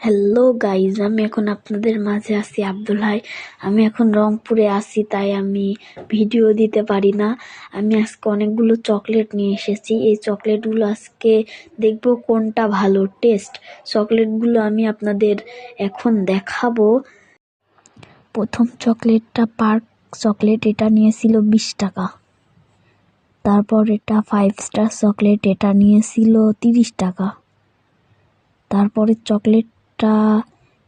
Hello guys, আমি এখন আপনাদের মাঝে আছি আব্দুল হাই। আমি এখন রংপুরে আছি, তাই আমি ভিডিও দিতে পারি না। আমি আজকে অনেকগুলো চকলেট নিয়ে এসেছি। এই চকলেটগুলো আজকে দেখব কোনটা ভালো টেস্ট। চকলেটগুলো আমি আপনাদের এখন দেখাবো। প্রথম চকলেটটা পার্ক চকলেট, এটা নিয়েছিল 20 টাকা। তারপর এটা 5 স্টার চকলেট, এটা নিয়েছিল 30 টাকা। তারপরে চকলেটটা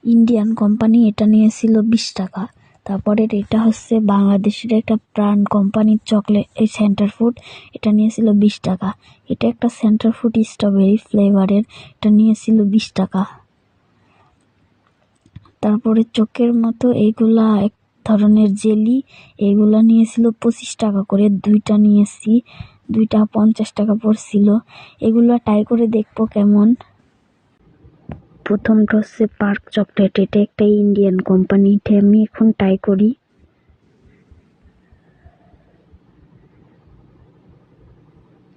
ইন্ডিয়ান কোম্পানি, এটা নিয়েছিল 20 টাকা। তারপরে এটা হচ্ছে বাংলাদেশের একটা ব্র্যান্ড কোম্পানির চকলেট, এই সেন্টার ফুড, এটা নিয়েছিল 20 টাকা। এটা একটা সেন্টার ফুড স্ট্রবেরি ফ্লেভারের, এটা নিয়েছিল 20 টাকা। তারপরে চোখের মতো এইগুলা এক ধরনের জেলি, এইগুলা নিয়েছিল 25 টাকা করে। দুইটা নিয়েছি, দুইটা 50 টাকা পড়ছিল। এগুলা ট্রাই করে দেখবো কেমন। প্রথমটা হচ্ছে পার্ক চকলেট, এটা একটা ইন্ডিয়ান কোম্পানি, এটা আমি এখন ট্রাই করি।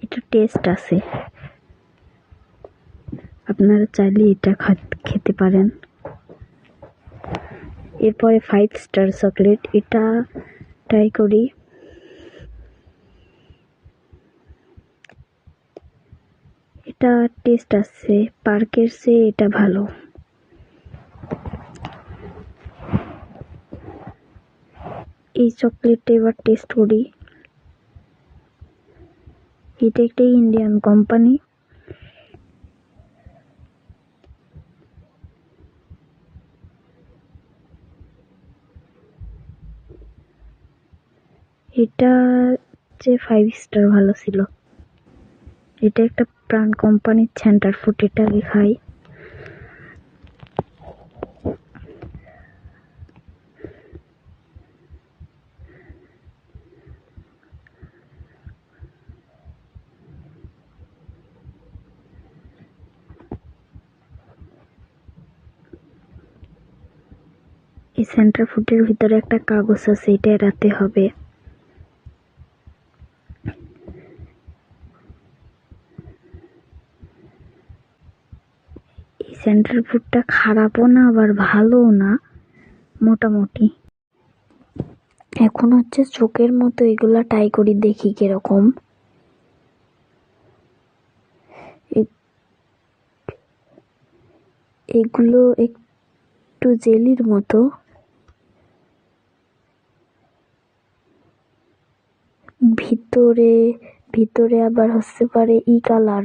এটা টেস্ট আছে, আপনারা চাইলে এটা খেতে পারেন। এরপরে 5 স্টার চকলেট, এটা ট্রাই করি। এটা টেস্ট আছে, পার্কের চেয়ে এটা ভালো। এই চকলেটটা এবার টেস্ট করি। এটা একটা ইন্ডিয়ান কোম্পানি, এটা যে 5 স্টার ভালো ছিল। এটা একটা ব্র্যান্ড কোম্পানির সেন্টার ফুড, এটা আগে খাই। এই সেন্টার ফুডের ভিতরে একটা কাগজ আছে, এটা এড়াতে হবে। এই সেন্টার ফুডটা খারাপও না আবার ভালোও না, মোটামুটি। এখন হচ্ছে চোখের মতো, এগুলা ট্রাই করি দেখি কিরকম। এগুলো একটু জেলির মতো, ভিতরে আবার হচ্ছে পারে কালার,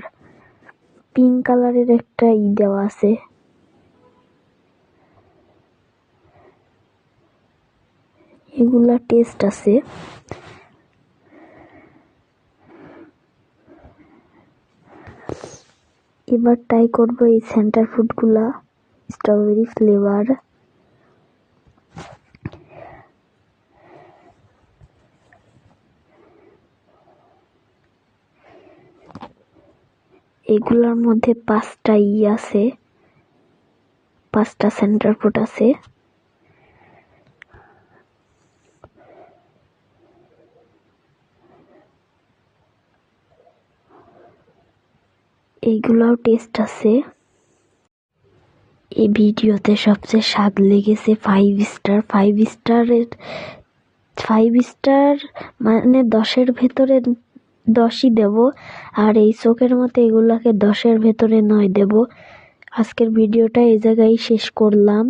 পিঙ্ক কালারের একটা দেওয়া আছে। এগুলা টেস্ট আছে। এবার ট্রাই করবো এই সেন্টার ফুড গুলা, স্ট্রবেরি ফ্লেভার। এগুলার মধ্যে 5টা আছে, 5টা সেন্টার ফুড আছে। এইগুলাও টেস্ট আছে। এই ভিডিওতে সবচেয়ে স্বাদ লেগেছে 5 স্টার। 5 স্টার মানে 10-এর ভেতরে 10ই দেব, আর এই চোখের মতো এগুলাকে 10-এর ভেতরে 9 দেব। আজকের ভিডিওটা এই জায়গায় শেষ করলাম।